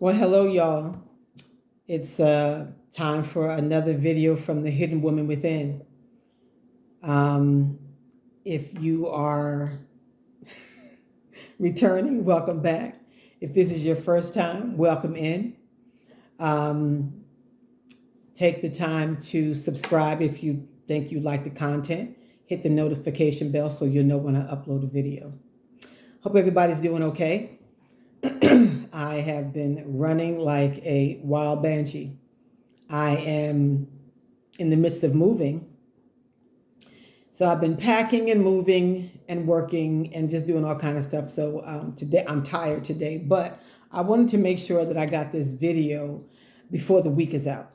Well, hello, y'all. It's time for another video from the Hidden Woman Within. Um, if you are returning, welcome back. If this is your first time, welcome in. Um, take the time to subscribe if you think you like the content. Hit the notification bell so you'll know when I upload a video. Hope everybody's doing okay. I have been running like a wild banshee. I am in the midst of moving. So I've been packing and moving and working and just doing all kind of stuff. So today I'm tired today, but I wanted to make sure that I got this video before the week is out.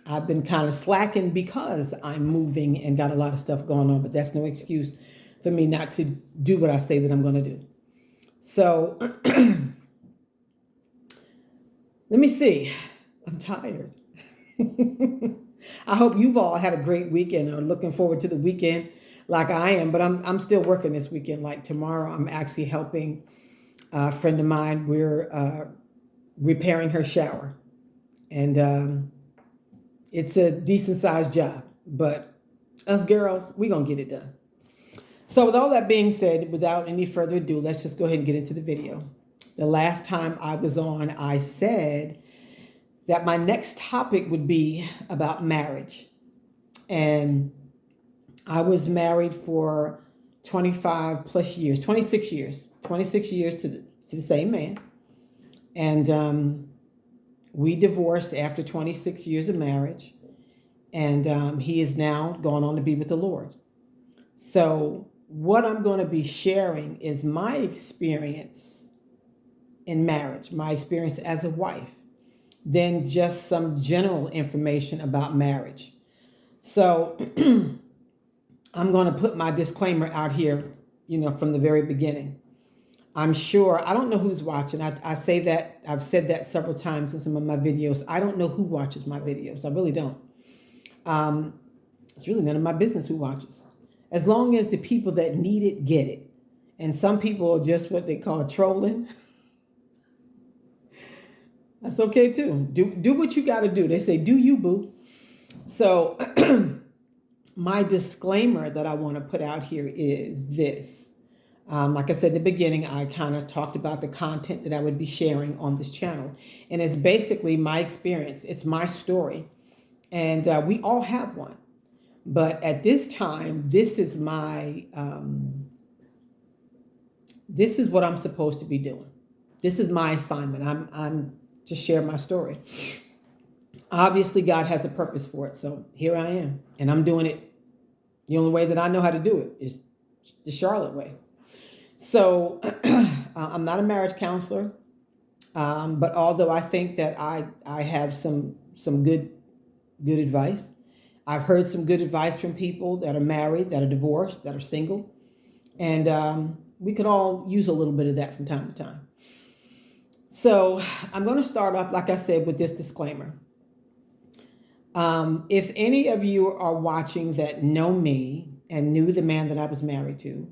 I've been kind of slacking because I'm moving and got a lot of stuff going on, but that's no excuse for me not to do what I say that I'm going to do. So let me see. I'm tired. I hope you've all had a great weekend or looking forward to the weekend like I am, but I'm still working this weekend. Like tomorrow, I'm actually helping a friend of mine. We're repairing her shower, and it's a decent sized job, but us girls, we gonna get it done. So with all that being said, without any further ado, let's just go ahead and get into the video. The last time I was on, I said that my next topic would be about marriage. And I was married for 25 plus years, 26 years to the same man. And we divorced after 26 years of marriage. And he is now gone on to be with the Lord. So what I'm going to be sharing is my experience in marriage, my experience as a wife, then just some general information about marriage. So I'm going to put my disclaimer out here, from the very beginning. I'm sure, I don't know who's watching. I say that, I've said that several times in some of my videos. I don't know who watches my videos. I really don't. It's really none of my business who watches. As long as the people that need it get it. And some people are just what they call trolling. That's okay too. Do what you got to do. They say, do you, boo. So my disclaimer that I want to put out here is this. Like I said in the beginning, I kind of talked about the content that I would be sharing on this channel. And it's basically my experience. It's my story. And we all have one. But at this time, this is this is what I'm supposed to be doing. This is my assignment. I'm to share my story. Obviously, God has a purpose for it. So here I am. And I'm doing it. The only way that I know how to do it is the Charlotte way. So I'm not a marriage counselor. But although I think that I have some good advice, I've heard some good advice from people that are married, that are divorced, that are single. And we could all use a little bit of that from time to time. So I'm going to start off, like I said, with this disclaimer. If any of you are watching that know me and knew the man that I was married to,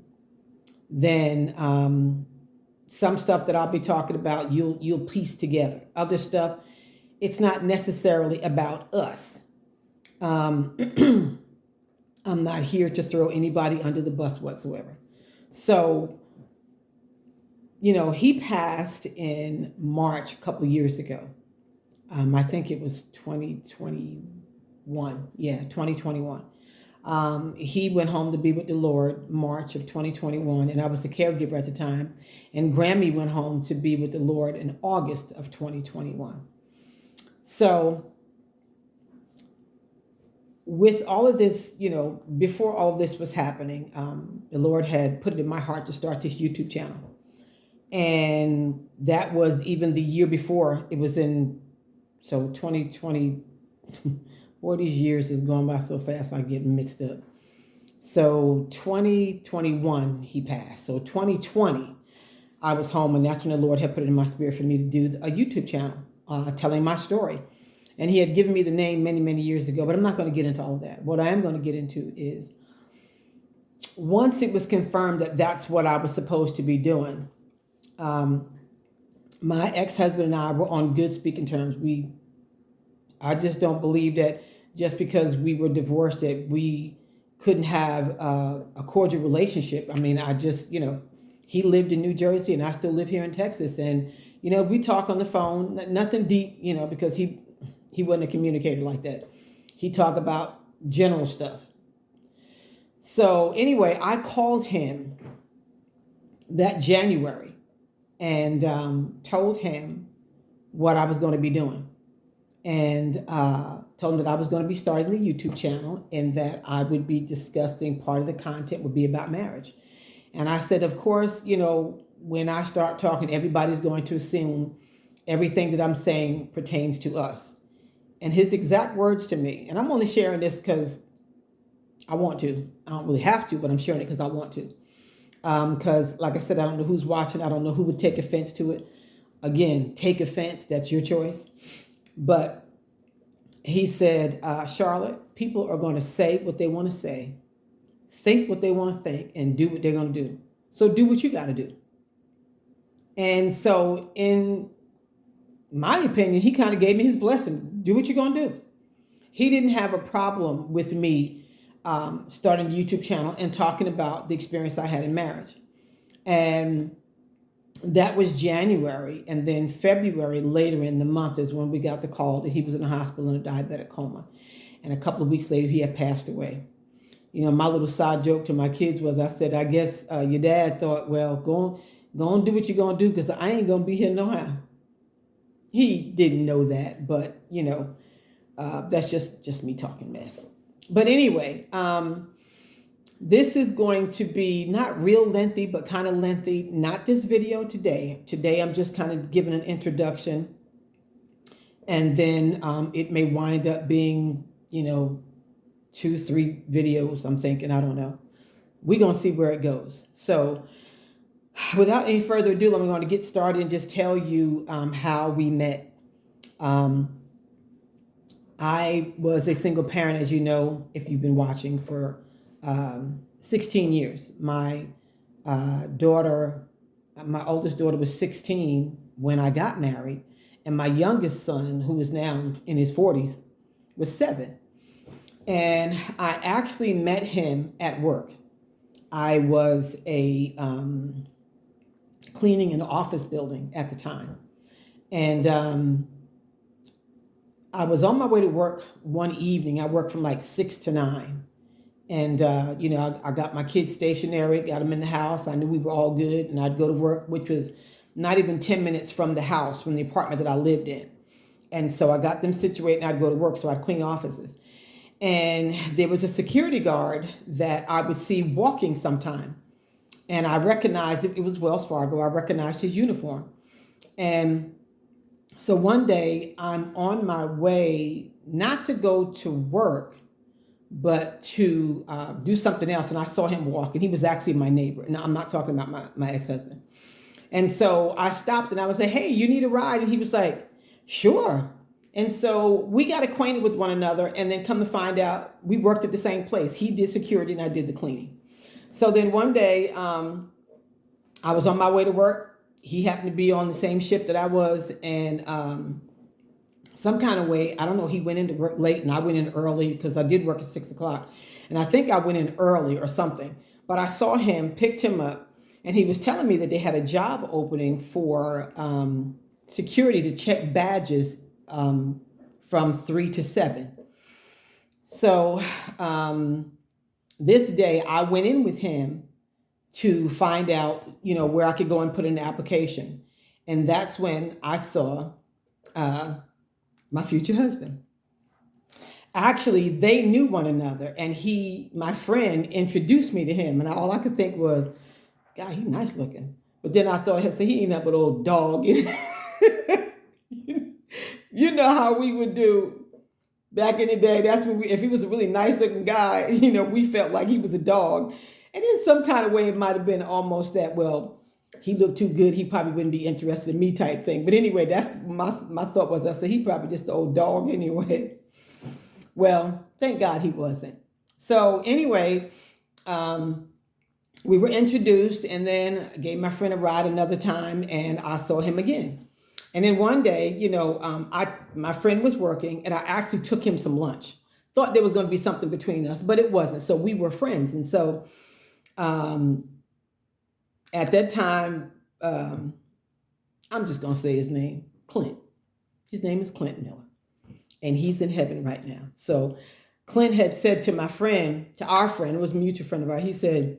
then some stuff that I'll be talking about, you'll piece together. Other stuff, it's not necessarily about us. I'm not here to throw anybody under the bus whatsoever. So, he passed in March a couple of years ago. I think it was 2021. Yeah, 2021. He went home to be with the Lord March of 2021, and I was a caregiver at the time. And Grammy went home to be with the Lord in August of 2021. So with all of this, before all this was happening, the Lord had put it in my heart to start this YouTube channel. And that was even the year before. It was in, 2020, boy, these years is going by so fast, I get mixed up. So 2021, he passed. So 2020, I was home, and that's when the Lord had put it in my spirit for me to do a YouTube channel telling my story. And he had given me the name many, many years ago, but I'm not going to get into all of that. What I am going to get into is once it was confirmed that that's what I was supposed to be doing, My ex-husband and I were on good speaking terms. I just don't believe that just because we were divorced that we couldn't have a cordial relationship. I mean, I just, he lived in New Jersey and I still live here in Texas. And, we talk on the phone, nothing deep, because he wasn't a communicator like that. He talked about general stuff. So anyway, I called him that January and told him what I was going to be doing. And told him that I was going to be starting the YouTube channel and that I would be discussing, part of the content would be about marriage. And I said, of course, when I start talking, everybody's going to assume everything that I'm saying pertains to us. And his exact words to me, and I'm only sharing this because I want to. I don't really have to, but I'm sharing it because I want to. Because, like I said, I don't know who's watching. I don't know who would take offense to it. Again, take offense. That's your choice. But he said, Charlotte, people are going to say what they want to say, think what they want to think, and do what they're going to do. So do what you got to do. And so, in my opinion, he kind of gave me his blessing. Do what you're going to do. He didn't have a problem with me starting a YouTube channel and talking about the experience I had in marriage. And that was January. And then February, later in the month, is when we got the call that he was in the hospital in a diabetic coma. And a couple of weeks later, he had passed away. My little side joke to my kids was, I said, I guess your dad thought, well, go on, do what you're going to do because I ain't going to be here no how. He didn't know that, but, that's just me talking mess. But anyway, this is going to be not real lengthy, but kind of lengthy. Not this video today. Today, I'm just kind of giving an introduction. And then it may wind up being, 2-3 videos, I'm thinking. I don't know. We're going to see where it goes. So without any further ado, I'm going to get started and just tell you how we met. I was a single parent, as you know, if you've been watching, for 16 years. My oldest daughter was 16 when I got married, and my youngest son, who is now in his 40s, was 7. And I actually met him at work. I was a cleaning an office building at the time. And I was on my way to work one evening. I worked from like 6 to 9. And, I got my kids stationary, got them in the house. I knew we were all good. And I'd go to work, which was not even 10 minutes from the house, from the apartment that I lived in. And so I got them situated and I'd go to work. So I'd clean offices. And there was a security guard that I would see walking sometime. And I recognized it was Wells Fargo. I recognized his uniform. And so one day I'm on my way, not to go to work, but to do something else. And I saw him walk, and he was actually my neighbor. And I'm not talking about my ex-husband. And so I stopped and I was like, hey, you need a ride? And he was like, sure. And so we got acquainted with one another, and then come to find out we worked at the same place. He did security and I did the cleaning. So then one day I was on my way to work. He happened to be on the same shift that I was, and some kind of way, I don't know, he went into work late and I went in early because I did work at 6 o'clock. And I think I went in early or something. But I saw him, picked him up, and he was telling me that they had a job opening for security to check badges from 3 to 7. So this day I went in with him to find out, where I could go and put in an application. And that's when I saw my future husband. Actually, they knew one another, and my friend, introduced me to him. And all I could think was, God, he's nice looking. But then I thought, hey, he ain't that but old dog. You know how we would do back in the day. That's when if he was a really nice looking guy, we felt like he was a dog. And in some kind of way, it might have been almost that, well, he looked too good, he probably wouldn't be interested in me type thing. But anyway, that's my thought was, I said, he probably just an old dog anyway. Well, thank God he wasn't. So anyway, we were introduced, and then I gave my friend a ride another time, and I saw him again. And then one day, my friend was working, and I actually took him some lunch. Thought there was going to be something between us, but it wasn't. So we were friends, and so um, at that time, I'm just going to say his name, Clint. His name is Clint Miller, and he's in heaven right now. So Clint had said to my friend, to our friend, it was a mutual friend of ours. He said,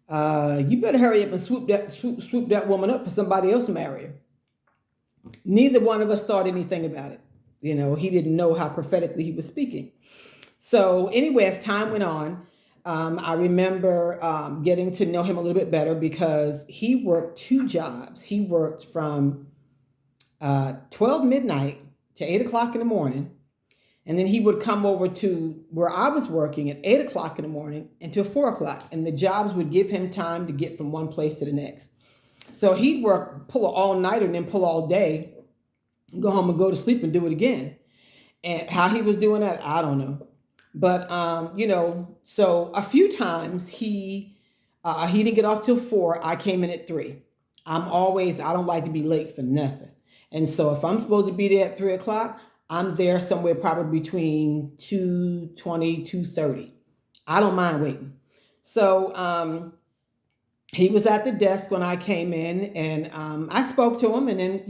"You better hurry up and swoop that woman up for somebody else to marry her." Neither one of us thought anything about it. He didn't know how prophetically he was speaking. So anyway, as time went on, I remember getting to know him a little bit better because he worked two jobs. He worked from 12 midnight to 8 o'clock in the morning. And then he would come over to where I was working at 8 o'clock in the morning until 4 o'clock. And the jobs would give him time to get from one place to the next. So he'd work, pull an all-nighter and then pull all day, go home and go to sleep and do it again. And how he was doing that, I don't know. But, so a few times he didn't get off till 4. I came in at 3. I don't like to be late for nothing. And so if I'm supposed to be there at 3 o'clock, I'm there somewhere probably between 2:20, 2:30. I don't mind waiting. So he was at the desk when I came in, and I spoke to him, and then,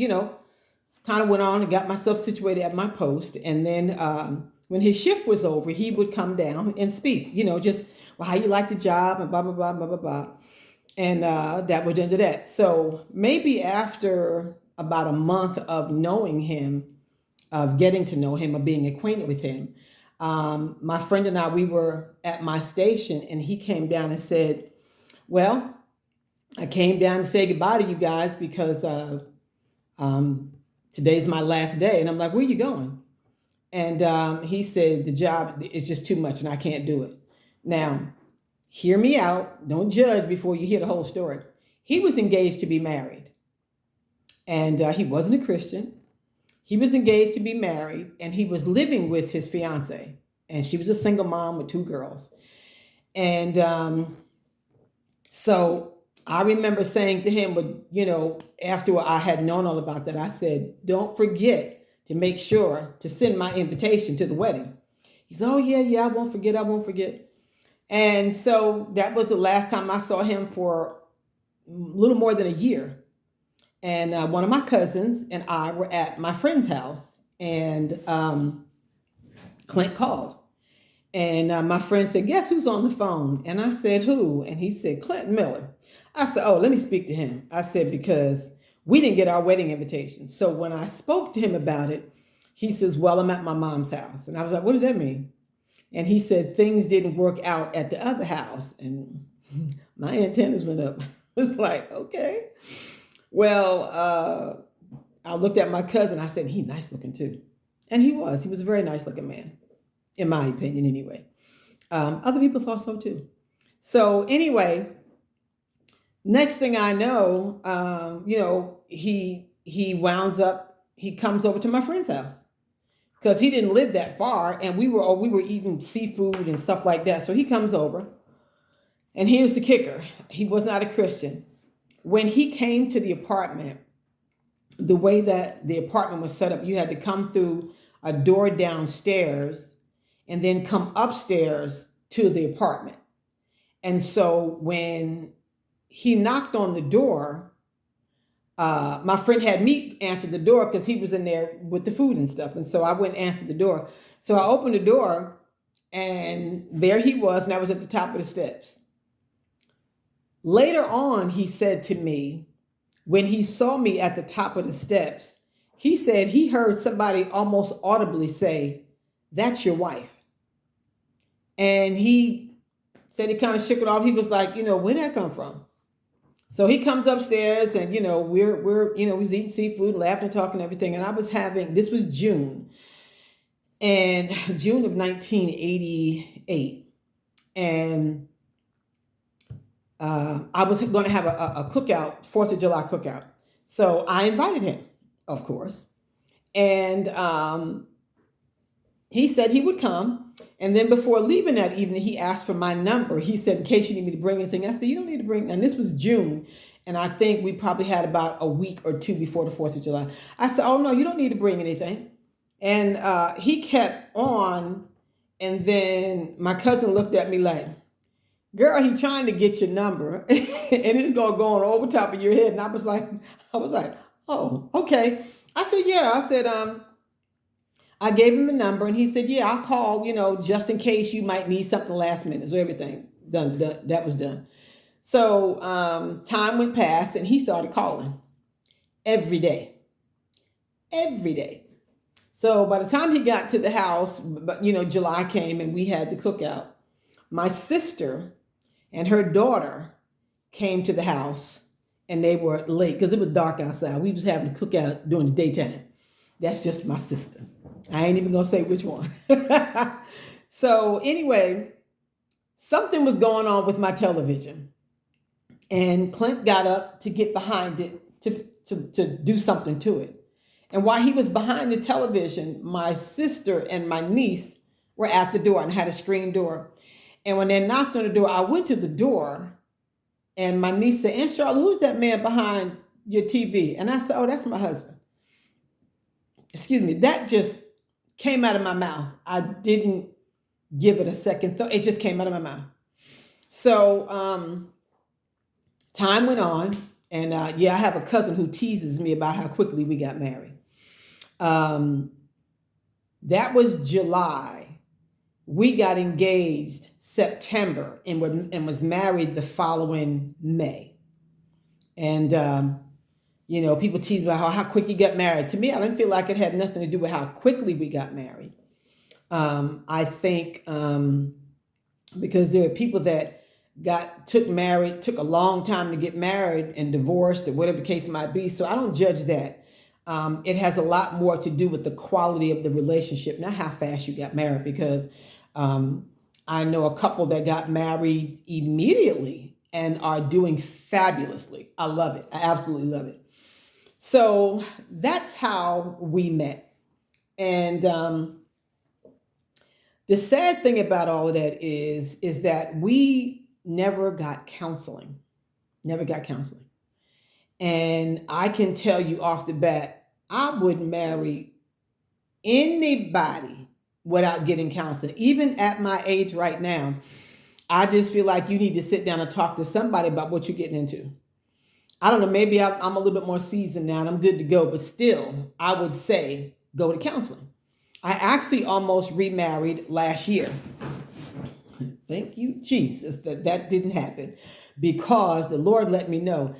kind of went on and got myself situated at my post. And then when his shift was over, he would come down and speak, just, well, how you like the job and blah, blah, blah, blah, blah, blah. And that would end that. So maybe after about a month of knowing him, of getting to know him, of being acquainted with him, my friend and I, we were at my station, and he came down and said, well, I came down to say goodbye to you guys because today's my last day. And I'm like, where are you going? And he said, the job is just too much and I can't do it. Now, hear me out. Don't judge before you hear the whole story. He was engaged to be married, and he wasn't a Christian. He was engaged to be married, and he was living with his fiance, and she was a single mom with 2 girls. And so I remember saying to him, after I had known all about that, I said, don't forget to make sure to send my invitation to the wedding. He said, oh, yeah, I won't forget. And so that was the last time I saw him for a little more than a year. And one of my cousins and I were at my friend's house, and Clint called. And my friend said, guess who's on the phone? And I said, who? And he said, Clint Miller. I said, oh, let me speak to him. I said, because we didn't get our wedding invitation. So when I spoke to him about it, he says, well, I'm at my mom's house. And I was like, what does that mean? And he said, things didn't work out at the other house. And my antennas went up. I was like, okay. Well, I looked at my cousin. I said, he's nice looking too. And he was. He was a very nice looking man, in my opinion anyway. Other people thought so too. So anyway, next thing I know, he comes over to my friend's house because he didn't live that far, and we were eating seafood and stuff like that. So he comes over, and here's the kicker. He was not a Christian. When he came to the apartment, the way that the apartment was set up, you had to come through a door downstairs and then come upstairs to the apartment. And so when he knocked on the door, my friend had me answer the door because he was in there with the food and stuff. And so I went and answered the door. So I opened the door, and there he was, and I was at the top of the steps. Later on, he said to me, when he saw me at the top of the steps, he said he heard somebody almost audibly say, that's your wife. And he said he kind of shook it off. He was like, where'd that come from? So he comes upstairs, and, we're we was eating seafood, laughing, talking, everything. And this was June of 1988. And I was going to have a cookout, 4th of July cookout. So I invited him, of course. And he said he would come. And then before leaving that evening, he asked for my number. He said, in case you need me to bring anything. I said, you don't need to bring. And this was June. And I think we probably had about a week or two before the 4th of July. I said, oh, no, you don't need to bring anything. And he kept on. And then my cousin looked at me like, girl, he trying to get your number. And it's going to go on over top of your head. And I was like, oh, okay. I said, yeah. I said, I gave him the number and he said, yeah, I'll call, just in case you might need something last minute. So everything done, that was done. So time went past and he started calling every day, every day. So by the time he got to the house, but July came and we had the cookout. My sister and her daughter came to the house and they were late because it was dark outside. We was having a cookout during the daytime. That's just my sister. I ain't even gonna say which one. So anyway, something was going on with my television. And Clint got up to get behind it to do something to it. And while he was behind the television, my sister and my niece were at the door and had a screen door. And when they knocked on the door, I went to the door and my niece said, Aunt Charlotte, who's that man behind your TV? And I said, oh, that's my husband. Excuse me. That just came out of my mouth. I didn't give it a second thought. It just came out of my mouth. So time went on. And I have a cousin who teases me about how quickly we got married. That was July. We got engaged September and was married the following May. And, people tease me about how quick you got married. To me, I didn't feel like it had nothing to do with how quickly we got married. I think because there are people that took a long time to get married and divorced or whatever the case might be. So I don't judge that. It has a lot more to do with the quality of the relationship, not how fast you got married, because I know a couple that got married immediately and are doing fabulously. I love it. I absolutely love it. So that's how we met. And the sad thing about all of that is that we never got counseling. And I can tell you off the bat, I wouldn't marry anybody without getting counseling. Even at my age right now, I just feel like you need to sit down and talk to somebody about what you're getting into. I don't know, maybe I'm a little bit more seasoned now and I'm good to go, but still, I would say go to counseling. I actually almost remarried last year. Thank you, Jesus, that didn't happen, because the Lord let me know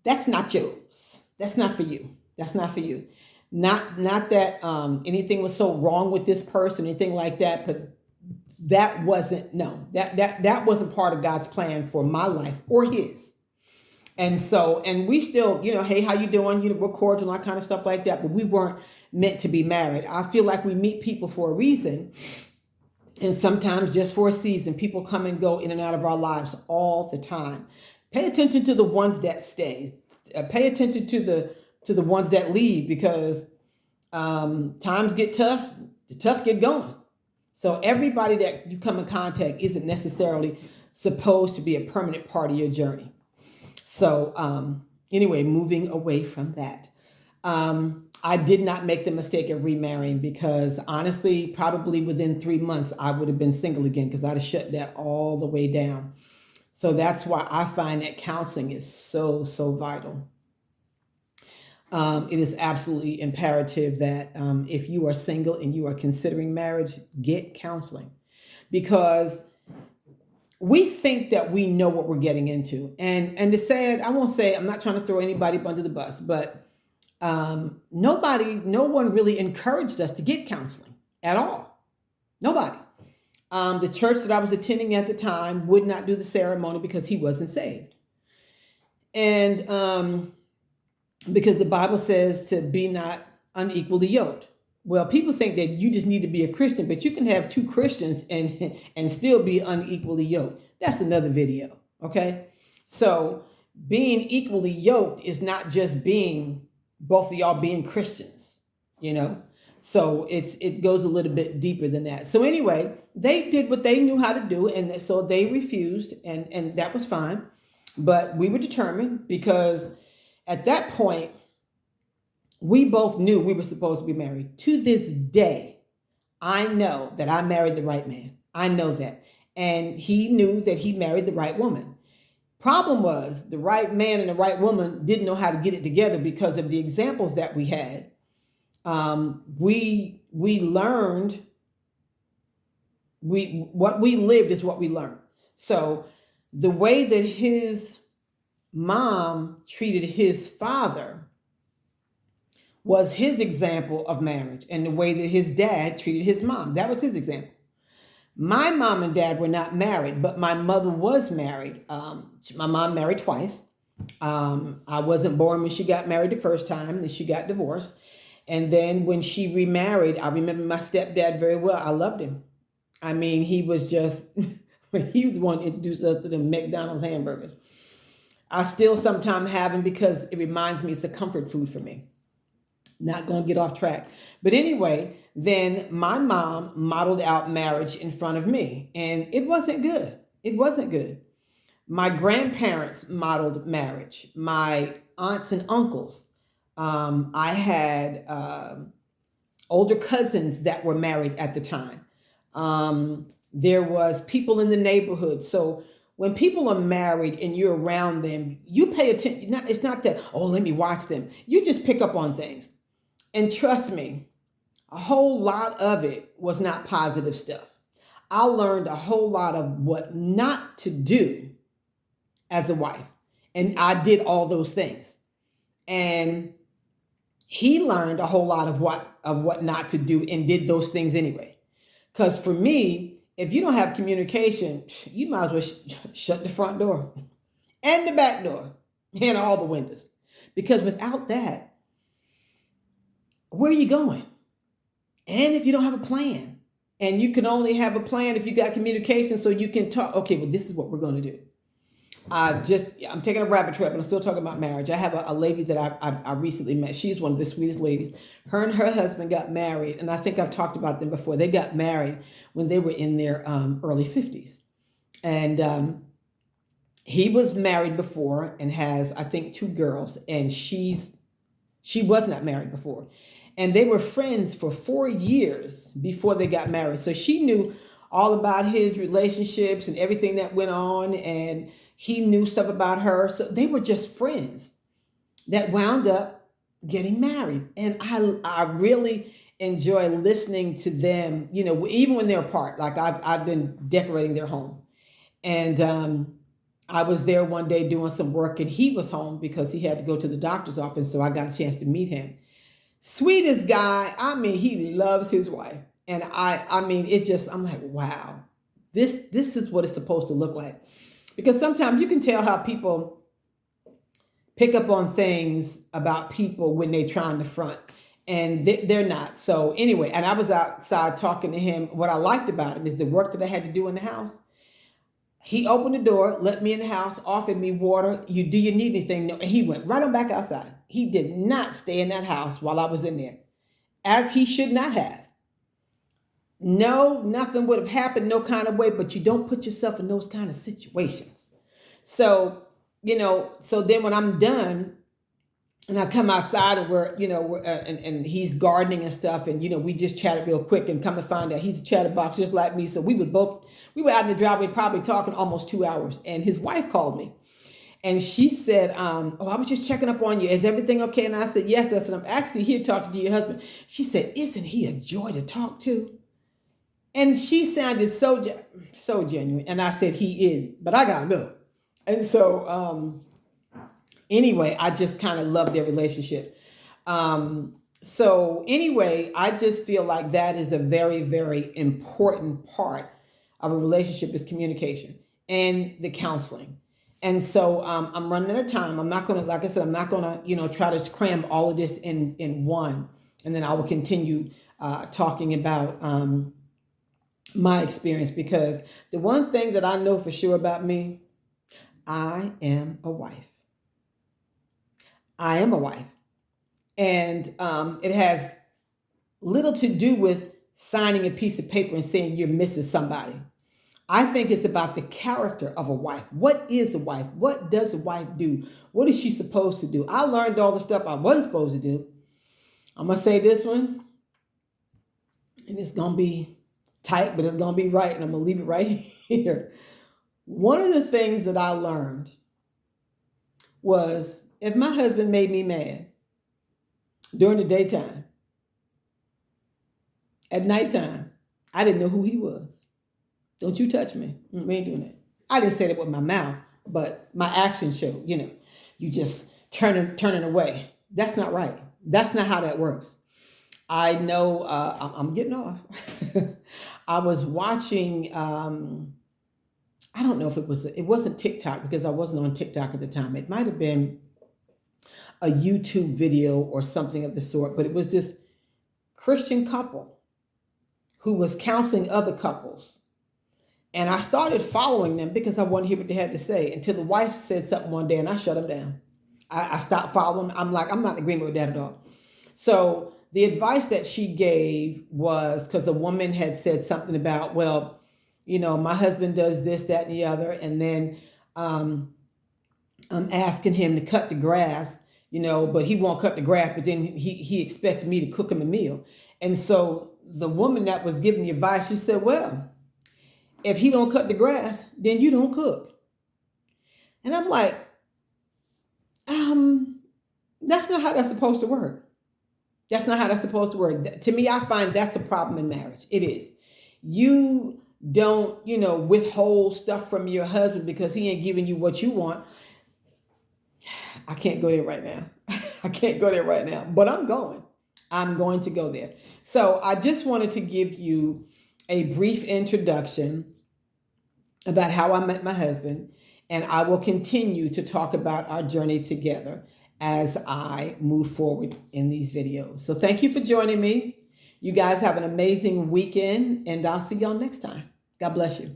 that's not yours. That's not for you. That's not for you. Not that anything was so wrong with this person, anything like that, but that wasn't wasn't part of God's plan for my life or his. And so, and we still, hey, how you doing? We're cordial and that kind of stuff like that, but we weren't meant to be married. I feel like we meet people for a reason. And sometimes just for a season. People come and go in and out of our lives all the time. Pay attention to the ones that stay. Pay attention to the ones that leave, because times get tough. The tough get going. So everybody that you come in contact isn't necessarily supposed to be a permanent part of your journey. So anyway, moving away from that. I did not make the mistake of remarrying, because honestly, probably within 3 months, I would have been single again, because I'd have shut that all the way down. So that's why I find that counseling is so, so vital. It is absolutely imperative that if you are single and you are considering marriage, get counseling, because we think that we know what we're getting into. And to say it, I won't say, I'm not trying to throw anybody under the bus, but no one really encouraged us to get counseling at all. Nobody. The church that I was attending at the time would not do the ceremony because he wasn't saved. And because the Bible says to be not unequally yoked. Well, people think that you just need to be a Christian, but you can have two Christians and still be unequally yoked. That's another video, okay? So being equally yoked is not just being both of y'all being Christians, So it goes a little bit deeper than that. So anyway, they did what they knew how to do, and so they refused, and that was fine. But we were determined because at that point, we both knew we were supposed to be married. To this day, I know that I married the right man. I know that. And he knew that he married the right woman. Problem was, the right man and the right woman didn't know how to get it together because of the examples that we had. We learned, we what we lived is what we learned. So the way that his mom treated his father was his example of marriage, and the way that his dad treated his mom, that was his example. My mom and dad were not married, but my mother was married. My mom married twice. I wasn't born when she got married the first time, then she got divorced. And then when she remarried, I remember my stepdad very well. I loved him. I mean, he was just, he was the one to introduce us to the McDonald's hamburgers. I still sometimes have them because it reminds me it's a comfort food for me. Not going to get off track. But anyway, then my mom modeled out marriage in front of me, and it wasn't good. It wasn't good. My grandparents modeled marriage, my aunts and uncles. I had older cousins that were married at the time. There was people in the neighborhood. So when people are married and you're around them, you pay attention. It's not that, oh, let me watch them. You just pick up on things. And trust me, a whole lot of it was not positive stuff. I learned a whole lot of what not to do as a wife. And I did all those things. And he learned a whole lot of what not to do and did those things anyway. Because for me, if you don't have communication, you might as well shut the front door and the back door and all the windows. Because without that, where are you going? And if you don't have a plan, and you can only have a plan if you got communication, so you can talk, okay, well, this is what we're going to do. I'm taking a rabbit trail, but I'm still talking about marriage. I have a lady that I recently met. She's one of the sweetest ladies. Her and her husband got married, and I think I've talked about them before. They got married when they were in their early 50s. And he was married before and has, I think, 2 girls, and she was not married before. And they were friends for 4 years before they got married. So she knew all about his relationships and everything that went on, and he knew stuff about her. So they were just friends that wound up getting married. And I really enjoy listening to them, even when they're apart. Like I've been decorating their home. And I was there one day doing some work, and he was home because he had to go to the doctor's office. So I got a chance to meet him. Sweetest guy. I mean, he loves his wife. And I mean, I'm like, wow, this is what it's supposed to look like. Because sometimes you can tell how people pick up on things about people when they try in the front, and they're not. So anyway, and I was outside talking to him. What I liked about him is the work that I had to do in the house. He opened the door, let me in the house, offered me water. Do you need anything? No. And he went right on back outside. He did not stay in that house while I was in there, as he should not have. No, nothing would have happened, no kind of way, but you don't put yourself in those kind of situations. So, so then when I'm done and I come outside and and he's gardening and stuff, and, we just chatted real quick, and come to find out he's a chatterbox just like me. So we were out in the driveway probably talking almost 2 hours, and his wife called me. And she said, oh, I was just checking up on you. Is everything okay? And I said, yes. I said, I'm actually here talking to your husband. She said, isn't he a joy to talk to? And she sounded so genuine. And I said, he is, but I gotta go. And so anyway, I just kind of love their relationship. So anyway, I just feel like that is a very, very important part of a relationship, is communication and the counseling. And so I'm running out of time. I'm not going to, like I said, I'm not going to, try to cram all of this in one. And then I will continue talking about my experience, because the one thing that I know for sure about me, I am a wife. I am a wife. And it has little to do with signing a piece of paper and saying you're missing somebody. I think it's about the character of a wife. What is a wife? What does a wife do? What is she supposed to do? I learned all the stuff I wasn't supposed to do. I'm going to say this one, and it's going to be tight, but it's going to be right, and I'm going to leave it right here. One of the things that I learned was if my husband made me mad during the daytime, at nighttime, I didn't know who he was. Don't you touch me. We ain't doing that. I didn't say that with my mouth, but my actions show, you just turning away. That's not right. That's not how that works. I know I'm getting off. I was watching, I don't know if it wasn't TikTok because I wasn't on TikTok at the time. It might have been a YouTube video or something of the sort, but it was this Christian couple who was counseling other couples. And I started following them because I wanted to hear what they had to say until the wife said something one day and I shut them down. I stopped following them. I'm like, I'm not in agreement with that at all. So the advice that she gave was because the woman had said something about, well, my husband does this, that, and the other. And then I'm asking him to cut the grass, but he won't cut the grass, but then he expects me to cook him a meal. And so the woman that was giving the advice, she said, well, if he don't cut the grass, then you don't cook. And I'm like, that's not how that's supposed to work. That's not how that's supposed to work. To me, I find that's a problem in marriage. It is. You don't, withhold stuff from your husband because he ain't giving you what you want. I can't go there right now. I can't go there right now, but I'm going. I'm going to go there. So I just wanted to give you a brief introduction about how I met my husband, and I will continue to talk about our journey together as I move forward in these videos. So thank you for joining me. You guys have an amazing weekend, and I'll see y'all next time. God bless you.